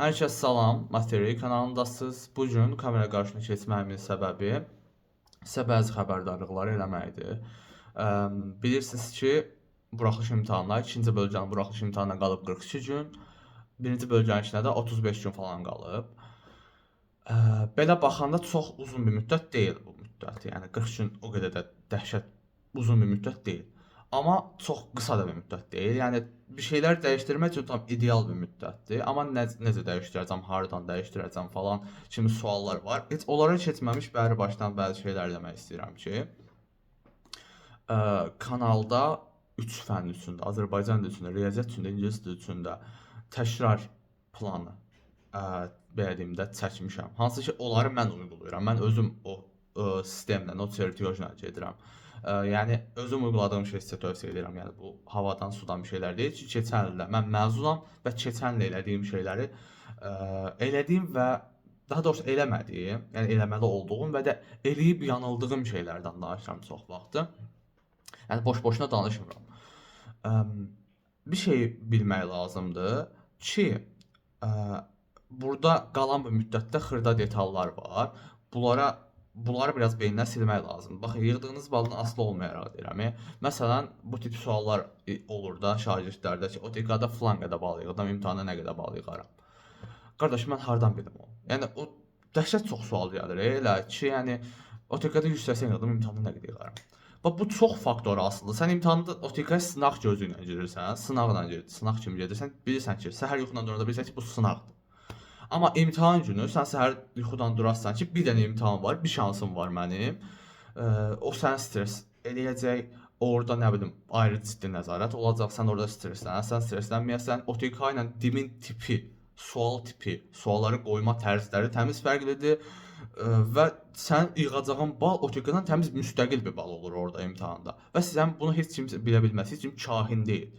Hər kəs salam, Materi kanalındasınız. Bu gün kamera qarşısına keçməyimin səbəbi sizə bəzi xəbərdarlıqlar eləməkdir. Bilirsiniz ki, buraxılış imtahanına, ikinci bölgənin buraxılış imtahanına qalıb 42 gün, birinci bölgəninkinə də 35 gün falan qalıb. Belə baxanda çox uzun bir müddət deyil bu müddət. Yəni 40 gün o qədər də dəhşət uzun bir müddət deyil. Amma çox qısa da bir müddət deyil. Yəni bir şeylər dəyişdirmək üçün tam ideal bir müddətdir. Amma necə dəyişdirəcəm, hardan dəyişdirəcəm falan kimi suallar var. Heç onlara keçməmiş bəri başdan bəzi şeylər demək istəyirəm ki, kanalda 3 fənn üçündə, Azərbaycan dili üçündə, riyaziyyat üçündə, ingilis dili üçündə təkrar planı belə deyim də çəkmişəm. Hansı ki, onları mən uyğulayıram. Mən özüm o sistemlə, o çertyojla gedirəm. Yəni özüm uyğuladığım şey sizə tövsiyə edirəm. Yəni bu havadan, sudan bir şeylər deyil ki, keçən ildə mən məzunam və keçən il elədiyim şeyləri elədiyim və daha doğrusu eləmədiyim, yəni eləməli olduğum və də eləyib yanıldığım şeylərdən danışıram çox vaxtı. Yəni boş-boşuna danışmıram. Bir şey bilmək lazımdır ki, burada qalan bir müddətdə xırda detallar var. Bunları biraz beynindən silmək lazımdır. Baxın, yığdığınız baldan asılı olmayaraq deyirəm. Məsələn, bu tip suallar olur da şagirdlərdə ki, OTK-da filan qədər bal yığdım, imtahanda nə qədər bal yığaram. Qardaş, mən hardan bilim onu? Yəni o dəhşət çox sual gəlir elə ki, yəni OTK-da 180 yığdım, imtahanda nə qədər yığaram? Bax, bu çox faktora asılıdır. Sən imtahanda OTK-ya sınaq gözü ilə girirsən, sınaqla girirsən, sınaq kimi gedirsən, bilirsən ki, səhər yuxudan duranda bilirsən ki, bu sınaqdır. Amma imtahan günü sən səhər yuxudan durarsan ki, bir dənə imtahan var, bir şansım var mənim. O səni stres eləyəcək. Orada nə bilim, ayrı ciddi nəzarət olacaq. Sən orada stresslənərsən, stresslənməyəsən. OTK ilə dimin tipi, sual tipi, sualları qoyma tərzləri təmiz fərqlidir. Və sən yığacağın bal OTK-dan təmiz müstəqil bir bal olur orada imtahanda. Və sən bunu heç kim bilə bilməz, heç kim kahin deyil.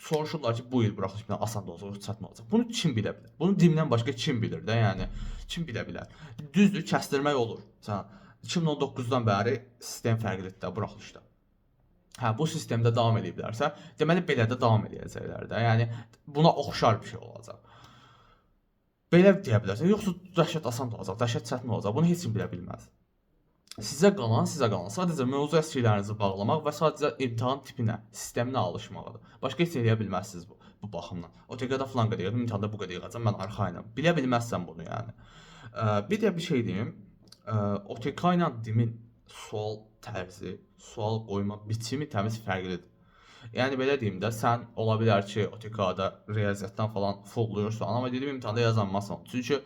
Soruşurlar ki, bu il buraxılış imtahanı asan da olacaq, yoxsa çətin olacaq. Bunu kim bilə bilər? Bunu dimdən başqa kim bilir də, yəni kim bilə bilər? Düzdür, kəstirmək olur. Sən 2019-dan bəri sistem fərqlidir də buraxılışda. Hə, bu sistemdə davam ediblərsə, deməli belə də davam edəcəklər də. Yəni buna oxşar bir şey olacaq. Belə deyə bilərsən, yoxsa dəhşət asan da olacaq, dəhşət çətin olacaq. Bunu heç kim bilə bilməz. Sizə qalan. Sadəcə mövzu əskilərinizi bağlamaq və sadəcə imtahan tipinə, sisteminə alışmaqdır. Başqa heç eləyə bilməzsiniz bu baxımdan. OTK-da filan qədər yığdım, imtahanda bu qədər yığacam, mən arxayınam. Bilə bilməzsən bunu yəni. Bir də bir şey deyim. OTK ilə dimin sual tərzi, sual qoyma biçimi təmiz fərqlidir. Yəni belə deyim də, sən ola bilər ki, OTK-da riyaziyyatdan falan fulluyursan, amma dediyim imtahanda yazanmasan. Çünki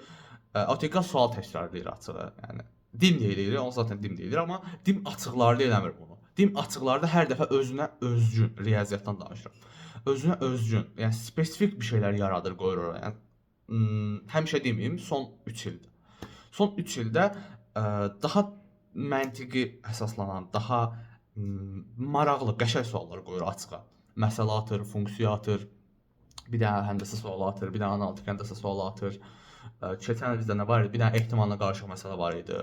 OTK sual təkrarlayır açığı, yəni. Dim deyilir, o zaten dim deyilir, amma dim açıqlarda eləmir bunu. Dim açıqlarda hər dəfə özünə özgün, riyaziyyatdan danışıram. Özünə özgün, yəni spesifik bir şeylər yaradır, qoyur oraya. Yəni həmişə deməyim, son 3 ildə. Son 3 ildə daha məntiqi əsaslanan, daha maraqlı, qəşəng suallar qoyur açığa. Məsələ atır, funksiya atır, bir dənə həndəsə sualı atır, bir dənə analitik həndəsə sualı atır. Keçən il bizdə nə var idi? Bir dənə ehtimalla qarışıq məsələ var idi.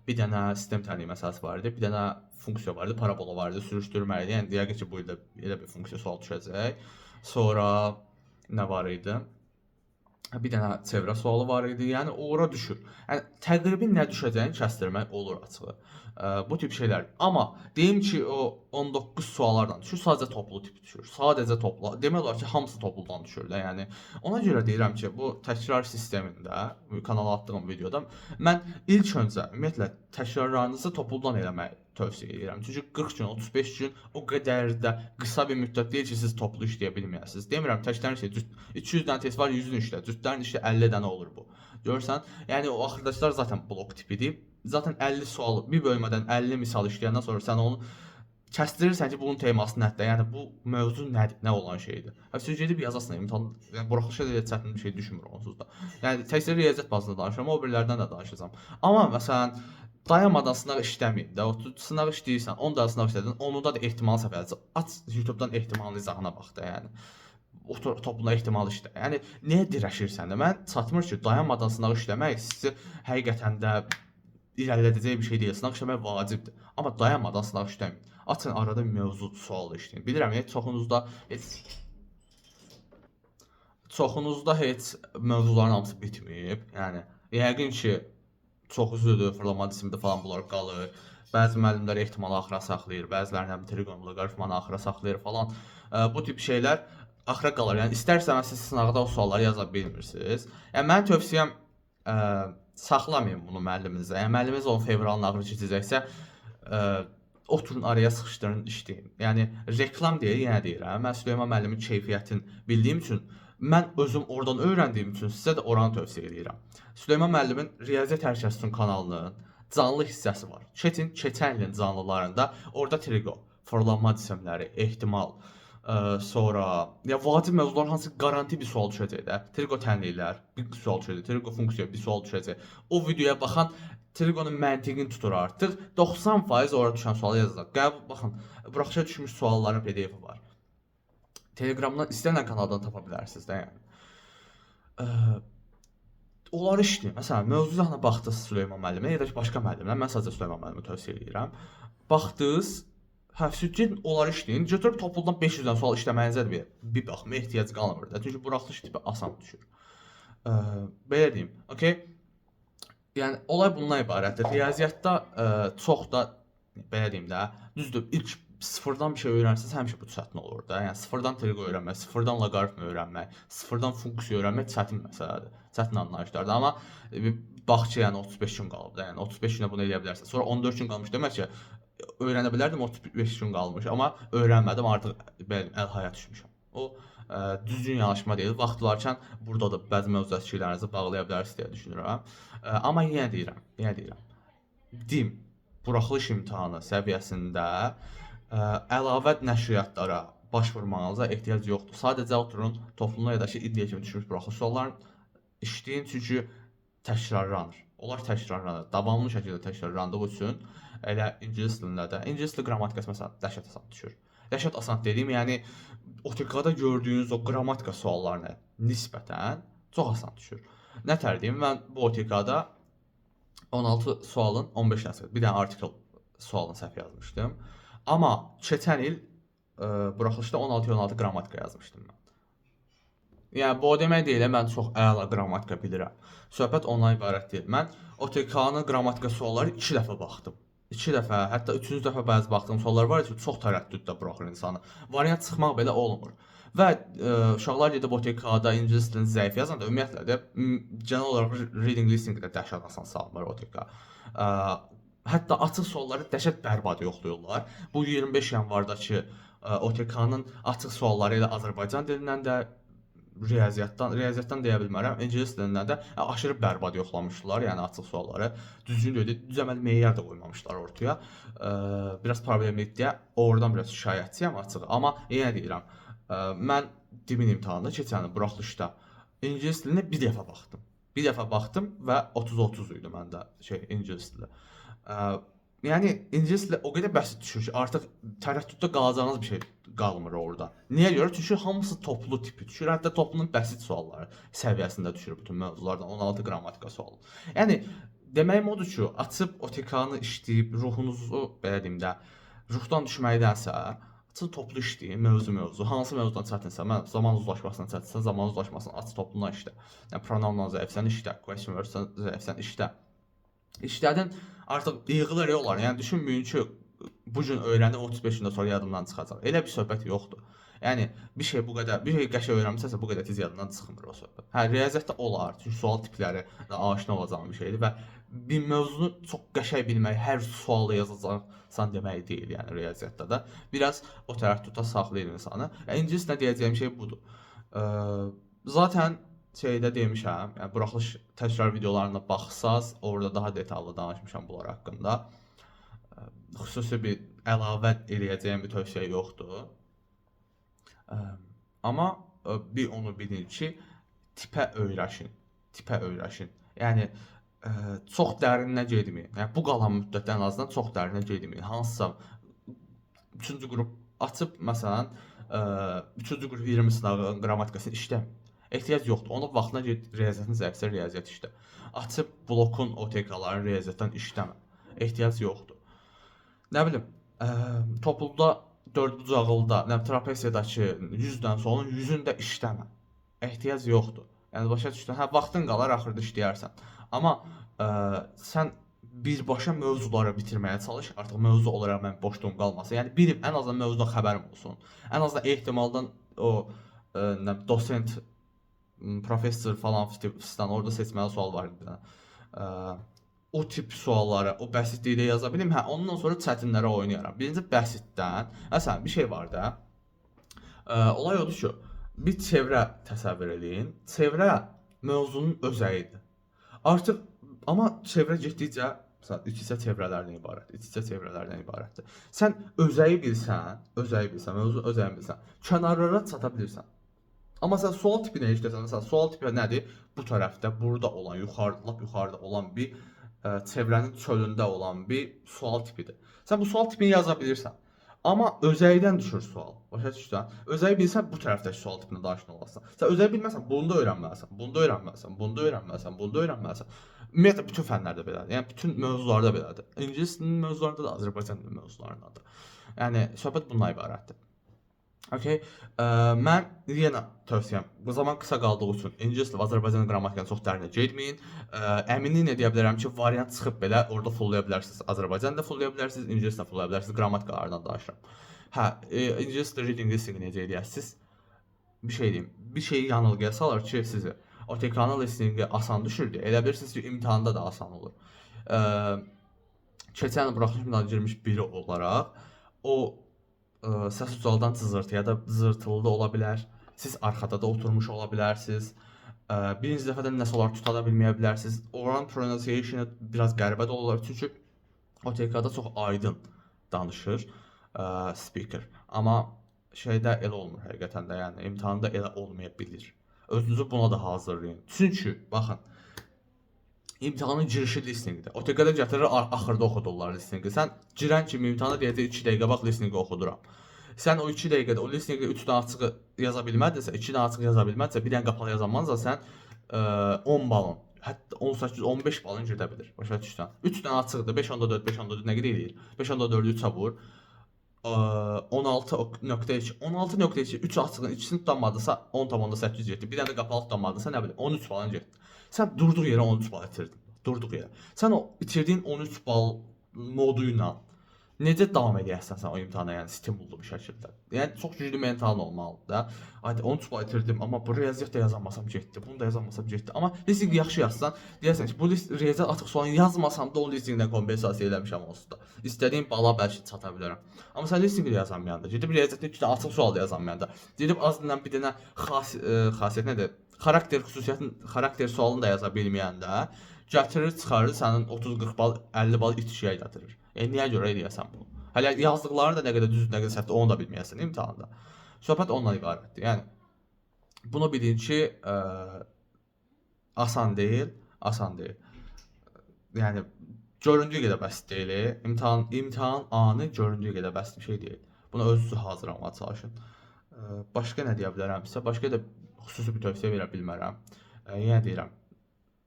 Bir dənə sistem təhlili məsələsi var idi. Bir dənə funksiya var idi, parabola var idi, sürüşdürmə idi. Yəni deyək ki, bu ildə elə bir funksiya sual düşəcək. Sonra nə var idi? Bir dənə çevrə sualı var idi. Yəni ora düşür. Yəni təqribi nə düşəcəyini kəstirmək olur açığı. Bu tip şeylər. Amma deyim ki, o 19 suallardan düşür, sadəcə toplu tip düşür. Sadəcə toplu. Demək olar ki, hamısı topludan düşür də. Yəni ona görə deyirəm ki, bu təkrar sistemində, kanala atdığım videoda mən ilk öncə ümumiyyətlə təkrarlarınızı topludan eləməyi tövsiyə edirəm. Çünki 40 gün, 35 gün o qədər də qısa bir müddət deyil ki, siz toplu işləyə bilməyəsiniz. Demirəm təklərin şey 200 dənə test var, 100-ünü işlə. Cütlərin işi 50 dənə olur bu. Görürsən? Yəni o axırdakılar zaten blok tipidir. Zaten 50 sual, bir bölmədən 50 misal işləyəndən sonra sən onu kəsdirirsən ki, bunun teması nədir? Yəni bu mövzu nədir, nə olan şeydir? Siz gedib yazasınız, imtahan, yəni buraxılışa da çətin bir şey düşmür onsuz da. Yəni təkcə riyaziyyat bazında danışıram, o birilərdən də danışacağam. Amma məsələn, dayanmadan sınaq işləməyin də, o sınaq işləyirsən, 10 dənə sınaq işlədin, onu da ehtimal səviyyəsi. Aç YouTube-dan ehtimalın izahına bax da, yəni. O topluna ehtimal işlə. Yəni nəyə dirəşirsən də? Mən çatmır ki, dayanmadan sınaq işləmək sizi həqiqətən də irəlilədəcək bir şey deyil. Sınaq işləmək vacibdir. Amma dayanmadan sınaq işləməyin. Açın arada bir mövzu sual işləyin. Bilirəm, çoxunuzda çoxunuzda heç mövzuların hamısı bitməyib. Yəni yəqin ki, çox üzüdür, fırlama cisimdə falan bunlar qalır. Bəzi müəllimlər ehtimalı axıra saxlayır, bəziləri nə bilim triqon, loqaritmanı axıra saxlayır falan. Bu tip şeylər axıra qalır. Yəni istərsəniz siz sınaqda o sualları yaza bilmirsiniz. Yəni mənim tövsiyəm saxlamayın bunu müəlliminizə. Yəni müəlliminiz onu fevralın axırı keçəcəksə, oturun araya sıxışdırın, işləyin. Yəni reklam deyə yenə deyirəm. Mən Süleyman müəllimin keyfiyyətini bildiyim üçün, mən özüm oradan öyrəndiyim üçün sizə də oranı tövsiyə edirəm. Süleyman müəllimin Riyaziyyat Hərəkətsizliyin kanalının canlı hissəsi var. Keçən ilin canlılarında orada triqo, fırlanma cisimləri, ehtimal, sonra ya vacib mövzular hansı garanti bir sual düşəcək də. Triqo tənliklər bir sual düşəcək, triqo funksiya bir sual düşəcək. O videoya baxan triqonun məntiqini tutur artıq. 90% orada düşən sualı yazacaq. Qəbul baxın, buraxışa düşmüş sualların PDF-i var. Telegramdan istənilən kanaldan tapa bilərsiniz də yəni. Onları işləyin. Məsələn, mövzularına baxdınız Süleyman müəllimə ya da ki başqa müəllimə, mən sadəcə Süleyman müəllimi tövsiyə edirəm. Baxdınız, gedin onları işləyin. Götürüb topludan 500-dən sual işləməyinizə də bir baxma ehtiyac qalmır da. Çünki buraxılış tipi asan düşür. Belə deyim, okey? Yəni olay bundan ibarətdir. Riyaziyyatda çox da belə deyim də, düzdür, ilk sıfırdan bir şey öyrənsəz həmişə bu çətin olur da. Yəni sıfırdan triqo öyrənmək, sıfırdan loqaritma öyrənmək, sıfırdan funksiya öyrənmək çətin məsələdir. Çətin anlayışlardır. Amma bax ki, yəni 35 gün qalıb da. Yəni 35 günə bunu eləyə bilərsən. Sonra 14 gün qalmış demək ki, öyrənə bilərdim 35 gün qalmış, amma öyrənmədim, artıq belə əlhaya düşmüşəm. O düzgün yanaşma deyil. Vaxt olarkən burada da bəzi mövzuat fikirlərinizi bağlaya bilərsiniz deyə düşünürəm. Amma yenə deyirəm. DİM buraxılış imtahanı səviyyəsində əlavə nəşriyyatlara baş vurmağınıza ehtiyac yoxdur. Sadəcə oturun, topluluğa ya da ki, iddia kimi düşmüş buraxılış suallarını işləyin, çünki təkrarlanır. Onlar təkrarlanır. Davamlı şəkildə təkrarlandığı üçün elə ingilis dilində də, ingilis dil qrammatikası məsələn dəhşət asan düşür. Dəhşət asan dediyim, yəni OTK-da gördüyünüz o qrammatika suallarına nisbətən çox asan düşür. Nə tər deyim, mən bu OTK-da 16 sualın 15 dənəsi, bir dənə artikel sualın səhv yazmışdım. Amma keçən il buraxılışda 16 qrammatika yazmışdım mən. Yəni bu o demək deyil, mən çox əla qrammatika bilirəm. Söhbət ondan ibarət deyil. Mən OTK-nın qrammatika sualları 2 dəfə baxdım. 2 dəfə, hətta 3-cü dəfə bəzi baxdığım suallar var ki, çox tərəddüddə buraxır insanı. Variant çıxmaq belə olmur. Və uşaqlar gedib OTK-da ingilis dilini zəif yazanda ümumiyyətlə də genel olaraq reading listening də dəhşət asan salmır OTK. Hətta açıq sualları dəhşət bərbad yoxlayırlar. Bu 25 yanvardakı OTK-nın açıq sualları ilə Azərbaycan dilindən də riyaziyyatdan deyə bilmərəm, ingilis dilindən də aşırı bərbad yoxlamışdılar, yəni açıq sualları. Düzgün deyil, düzəməli meyar da qoymamışlar ortaya. Biraz problemli deyə oradan biraz şikayətçiyəm açıq. Amma yenə deyirəm, mən DİM-in imtahanında keçən il buraxılışda ingilis dilinə bir dəfə baxdım. Bir dəfə baxdım və 30-30 idi məndə ingilis dili. Yəni ingilis dili o qədər bəsit düşür ki, artıq tərəddüddə qalacağınız bir şey qalmır orada. Niyə görə? Çünki hamısı toplu tipi düşür. Hətta toplunun bəsit sualları səviyyəsində düşür bütün mövzulardan 16 qrammatika sualı. Yəni deməyim odur ki, açıb OTK-nı işləyib ruhunuzu belə deyim də, ruhdan düşməkdənsə açıb toplu işləyin, mövzu, hansı mövzudan çətinsə, mən zaman uzlaşmasından çətinsə, zaman uzlaşmasını aç topluna işlə. Yəni pronoundan zəifsən işlə, question wordsan zəifsən işlə. İşlədin, artıq yığılır yollar. Yəni düşünməyin ki, bu gün öyrəndim 35 gündən sonra yadımdan çıxacaq. Elə bir söhbət yoxdur. Yəni bir şey qəşəng öyrənmisənsə bu qədər tez yadından çıxmır o söhbət. Hə, riyaziyyatda olar, çünki sual tipləri aşina olacağın bir şeydir və bir mövzunu çox qəşəng bilmək, hər sualı yazacaqsan demək deyil, yəni riyaziyyatda da. Biraz o tərəddüdə saxlayır insanı. İngilis nə deyəcəyim şey budur. Zaten şeydə demişəm, yəni buraxılış təkrar videolarına baxsaz, orada daha detallı danışmışam bunlar haqqında. Xüsusi bir əlavə eləyəcəyim bir tövsiyə yoxdur. Amma bir onu bilin ki, tipə öyrəşin. Yəni çox dərinə getməyin. Yəni bu qalan müddətdə ən azından çox dərinə getməyin. Hansısa 3-cü qrup açıb məsələn 3-cü qrup 20 sınağın qrammatikasını işləməyin. Ehtiyac yoxdur. Onun vaxtına get riyaziyyatın zəifsə riyaziyyat işlə. Açıb blokun OTK-ların riyaziyyatdan işləmə. Ehtiyac yoxdur. Nə bilim, topluluqda 4 bucaqlıda, trapeziyadakı 100-dən sonun 100-ünü də işləmə. ehtiyac yoxdur. Yəni başa düşdün? Hə, vaxtın qalar, axırda işləyərsən. Amma sən birbaşa mövzuları bitirməyə çalış. Artıq mövzu olaraq mən boşluğum qalmasın. Yəni bilim, ən azından mövzudan xəbərim olsun. Ən azından ehtimaldan o nə dosent, professor falan fistan orada seçməli sual var idi. O tip sualları o bəsitlikdə yaza bilim. Hə, ondan sonra çətinlərə oynayaram. Birinci bəsitdən. Məsələn, bir şey var da. Olay odur ki, bir çevrə təsəvvür eləyin. Çevrə mövzunun özəyidir. Artıq amma çevrə getdikcə məsələn iç-içə çevrələrdən ibarətdir. İç-içə çevrələrdən ibarətdir. Sən özəyi bilsən, mövzunun özəyini bilsən, kənarlara çata bilirsən. Amma sən sual tipinə işləsən, məsələn, sual tipi nədir? Bu tərəfdə, burada olan, lap yuxarıda olan bir çevrənin çölündə olan bir sual tipidir. Sən bu sual tipini yaza bilirsən. Amma özəydən düşür sual. Başa düşürsən? Özəyi bilsən bu tərəfdəki sual tipinə daşın olasın. Sən özəyi bilməsən, bunu da öyrənməlisən, bunu da öyrənməlisən, bunu da öyrənməlisən, bunu da öyrənməlisən. Ümumiyyətlə bütün fənlərdə belədir. Yəni bütün mövzularda belədir. İngilis dilinin mövzularında da, Azərbaycan dilinin mövzularında da. Yəni söhbət bundan ibarətdir. Okay. Mən yenə tövsiyəm. Bu zaman qısa qaldığı üçün ingilis dili, Azərbaycan qrammatikasına çox dərinə getməyin. Əminliklə deyə bilərəm ki, variant çıxıb belə orada fullaya bilərsiniz. Azərbaycan da fullaya bilərsiniz, ingilis də fullaya bilərsiniz. Qrammatikalardan danışıram. Hə, ingilis dili reading listening necə edərsiniz? Bir şey deyim. Bir şeyi yanılğıya salır ki, sizi OTK-nın listeningi asan düşürdü. Elə bilirsiniz ki, imtahanda da asan olur. Keçən buraxılış imtahana girmiş biri olaraq o səs ucaldan cızırtı ya da zırtılı da ola bilər. Siz arxada da oturmuş ola bilərsiniz. Birinci dəfədən nəsə olar tuta da bilməyə bilərsiniz. Oranın pronunciation biraz qəribə də olar çünki OTK-da çox aydın danışır speaker. Amma şeydə elə olmur həqiqətən də, yəni imtahanda elə olmaya bilir. Özünüzü buna da hazırlayın. Çünki baxın, İmtahanın girişi listeningidir. OTK-da gətirir, axırda oxudurlar listeningi. Sən girən kimi imtahana deyəcək 2 dəqiqə bax listeningi oxuduram. Sən o 2 dəqiqədə o listeningi 3 dənə açıq yaza bilmədinsə, 2 dənə açıq yaza bilmədinsə, bir dənə qapalı yazanmansa sən 10 balın, hətta 18-15 balın gedə bilir. Başa düşsən? 3 dənə açıqdır. 5.4, 5.4 nə qədər eləyir? 5.4-ü 3-ə vur. 16.2, 16.2, 3 açığın ikisini tutanmadısa 10.8 getdi. Bir dənə də qapalı tutanmadısa nə bilim 13 balın getdi. Sən durduq yerə 13 bal itirdin. Durduq yerə. Sən o itirdiyin 13 bal modu ilə necə davam edəsən sən o imtahana, yəni stimullu bir şəkildə. Yəni çox güclü mentalın olmalıdır da. Haydi 13 bal itirdim, amma bu riyaziyyat da yazmasam getdi. Bunu da yazmasam getdi. Amma listening yaxşı yazsan, deyəsən ki, bu riyaziyyat açıq sualını yazmasam da o listingdən kompensasiya eləmişəm onsuz da. İstədiyim bala bəlkə çata bilərəm. Amma sən listingi yazanmayanda, gedib riyaziyyatda 2 dənə açıq sual yazanmayanda, gedib azından bir dənə xasiyyət nədir? Xarakter sualını da yaza bilməyəndə gətirir, çıxarır sənin 30-40 bal, 50 bal itişiyə yatırır. Niyə görə eləyəsən bunu? Hələ yazdıqları da nə qədər düzdür, nə qədər səhvdir, onu da bilməyəsən imtahanda. Söhbət ondan ibarətdir. Yəni bunu bilin ki, asan deyil, asan deyil. Yəni göründüyü qədər bəsit deyil. İmtahan anı göründüyü qədər bəsit bir şey deyil. Buna özünüzü hazırlamağa çalışın. Başqa nə deyə bilərəmsə, başqa da xüsusi bir tövsiyə verə bilmərəm. Yenə deyirəm,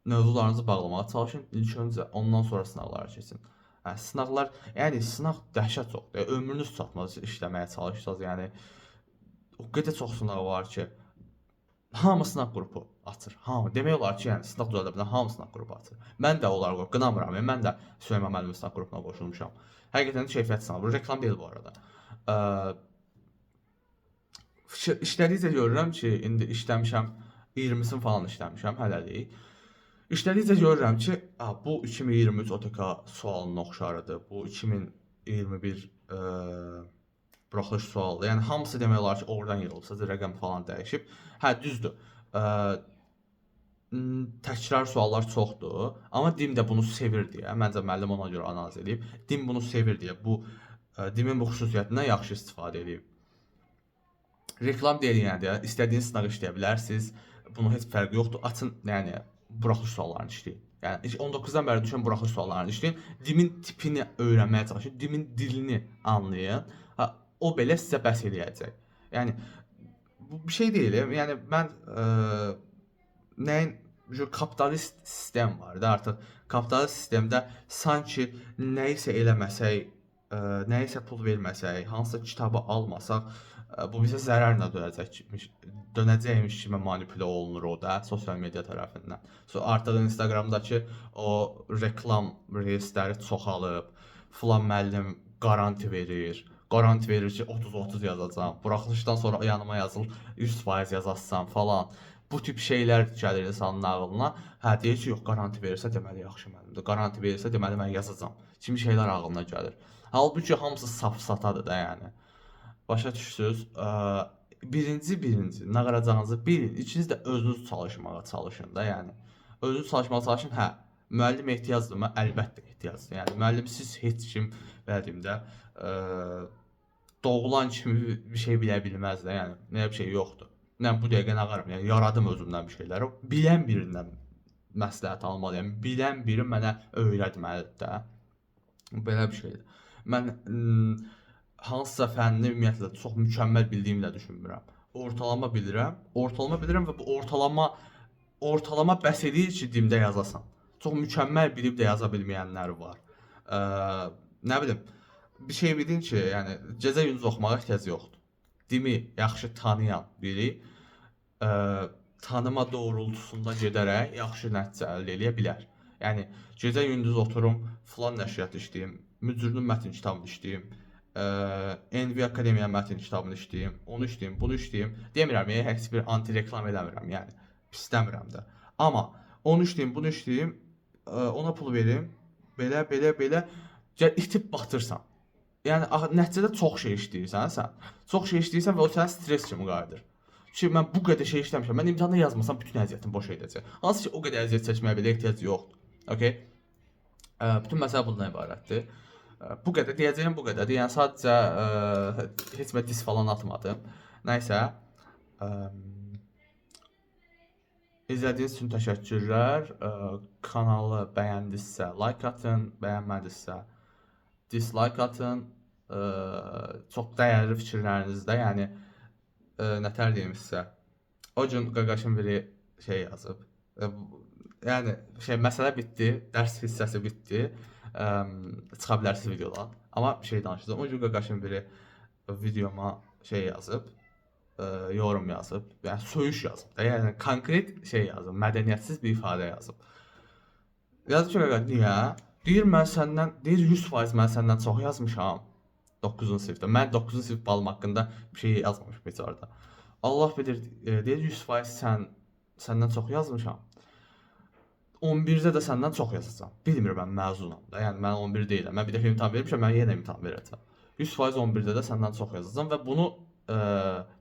mövzularınızı bağlamağa çalışın. İlk öncə, ondan sonra sınaqlara keçin. Sınaqlar, yəni sınaq dəhşət çoxdur. Ömrünüz çatmaz işləməyə çalışırsınız. Yəni o qədər çox sınaq var ki, hamı sınaq qrupu açır. Hamı. Demək olar ki, yəni sınaq düzəldə bilən hamı sınaq qrupu açır. Mən də onları qınamıram. Mən də Süleyman müəllimin sınaq qrupuna qoşulmuşam. Həqiqətən keyfiyyətli sınaq. Bu reklam deyil bu arada. İşlədikcə görürəm ki, indi işləmişəm, 20-sini falan işləmişəm hələlik. İşlədikcə görürəm ki, bu 2023 OTK sualına oxşarıdır. Bu 2021 buraxılış sualıdır. Yəni hamısı demək olar ki, oradan yığılıb, rəqəm falan dəyişib. Hə, düzdür. Təkrar suallar çoxdur, amma DİM də bunu sevir deyə, məncə müəllim ona görə analiz edib. DİM bunu sevir deyə bu DİM-in bu xüsusiyyətindən yaxşı istifadə edib. Reklam deyil yəni deyə, istədiyiniz sınağı işləyə bilərsiniz. Bunun heç fərqi yoxdur. Açın, yəni buraxılış suallarını işləyin. Yəni 19-dan bəri düşən buraxılış suallarını işləyin. DİM-in tipini öyrənməyə çalışın, DİM-in dilini anlayın. O belə sizə bəs eləyəcək. Yəni bu bir şey deyil. Yəni mən nəyin kapitalist sistem var da artıq. Kapitalist sistemdə sanki nəyisə eləməsək, nəyisə pul verməsək, hansısa kitabı almasaq, Bu bizə zərərlə dönəcəkmiş kimi manipulə olunur o da sosial media tərəfindən. Artıq Instagramdakı o reklam reelsləri çoxalıb, filan müəllim garanti verir. Garanti verir ki 30-30 yazacağam. Buraxılışdan sonra yanıma yazıl 100% yazacaqsan falan. Bu tip şeylər gəlir insanın ağlına. Hə deyir ki, yox garanti verirsə deməli yaxşı müəllimdir. Garanti verirsə deməli mən yazacağam. Kimi şeylər ağlına gəlir. Halbuki hamısı safsatadır da yəni. Başa düşürsüz? Birinci nə qaracağınızı bilin. İkiniz də özünüz çalışmağa çalışın da yəni. Özünüz çalışmağa çalışın. Hə, müəllim ehtiyacdırmı? Əlbəttə ehtiyacdır. Yəni müəllimsiz heç kim belə deyim də doğulan kimi bir şey bilə bilməz də, yəni nə bir şey yoxdur. Mən bu dəqiqə nə qarım, yəni yaradım özümdən bir şeyləri. Bilən birindən məsləhət almalıyam. Bilən biri mənə öyrətməlidir də. Belə bir şeydir. Mən hansısa fənni ümumiyyətlə çox mükəmməl bildiyimi də düşünmürəm. Ortalama bilirəm və bu ortalama bəs edir ki, dildə yazasan. Çox mükəmməl bilib də yaza bilməyənlər var. Nə bilim, bir şey bildin ki, yəni gecə gündüz oxumağa ehtiyac yoxdur. Dimi yaxşı tanıyan biri tanıma doğrultusunda gedərək yaxşı nəticə əldə edə bilər. Yəni gecə gündüz oturum, filan nəşriyyat işləyim, Mücürünün mətn kitabını işləyim, NV Akademiya mətn kitabını işləyim, onu işləyim, bunu işləyim. Demirəm, heç bir anti-reklam eləmirəm, yəni istəmirəm də. Amma onu işləyim, bunu işləyim, ona pul verim, belə itib batırsan. Yəni nəticədə çox şey işləyirsən sən. Çox şey işləyirsən və o sənin stres kimi qayıdır. Ki mən bu qədər şey işləmişəm. Mən imtahanda yazmasam bütün əziyyətim boşa gedəcək. Hansı ki o qədər əziyyət çəkməyə belə ehtiyac yoxdur. Okay? Bütün məsələ bundan ibarətdir. Bu qədər deyəcəyim bu qədərdir. Yəni sadəcə heç bir diss falan atmadım. Nəysə, İzlədiyiniz üçün təşəkkürlər. Kanalı bəyəndinizsə like atın, bəyənmədinizsə dislike atın. Çox dəyərli fikirlərinizdə, yəni nətər deyim sizə. O gün Qaqaşın biri şey yazıb. Yəni məsələ bitdi, dərs hissəsi bitdi. Çıxa bilərsiz videodan. Amma bir şey danışacağım. O gün Qaqaşın biri videoma şey yazıb, yorum yazıb, yəni söyüş yazıb da, yəni konkret şey yazıb, mədəniyyətsiz bir ifadə yazıb. Yazıb ki, Qaqaş, niyə? Deyir 100% mən səndən çox yazmışam 9-cu sinifdə. Mən 9-cu sinif balım haqqında bir şey yazmamışam heç orada. Allah bilir, deyir 100% səndən çox yazmışam. 11-də də səndən çox yazacağam. Bilmirəm, mən məzunam da. Yəni mən 11 deyiləm. Mən bir dəfə imtahan vermişəm, mən yenə imtahan verəcəm. 100% 11-də də səndən çox yazacağam və bunu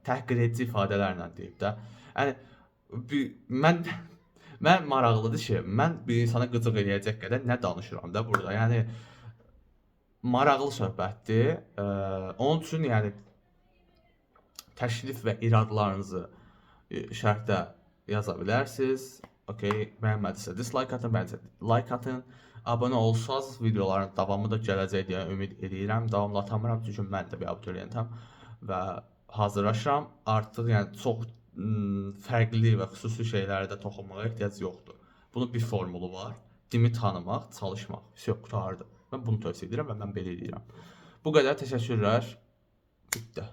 təhqir edici ifadələrlə deyib də. Yəni mən maraqlıdır ki, mən bir insana qıcıq eləyəcək qədər nə danışıram da burada. Yəni maraqlı söhbətdir. Onun üçün yəni təklif və iradlarınızı şərhdə yaza bilərsiniz. Okay, bəyənmədinizsə dislike atın, bəyənsə like atın. Abunə olsanız videoların davamı da gələcək deyə ümid edirəm. Davamlı atamıram çünki mən də bir abituriyentəm və hazırlaşıram. Artıq yəni çox fərqli və xüsusi şeylərdə toxunmağa ehtiyac yoxdur. Bunun bir formulu var. Dimi tanımaq, çalışmaq. Все, qurtardı. Mən bunu tövsiyə edirəm və mən belə edirəm. Bu qədər təşəkkürlər. Bitdi.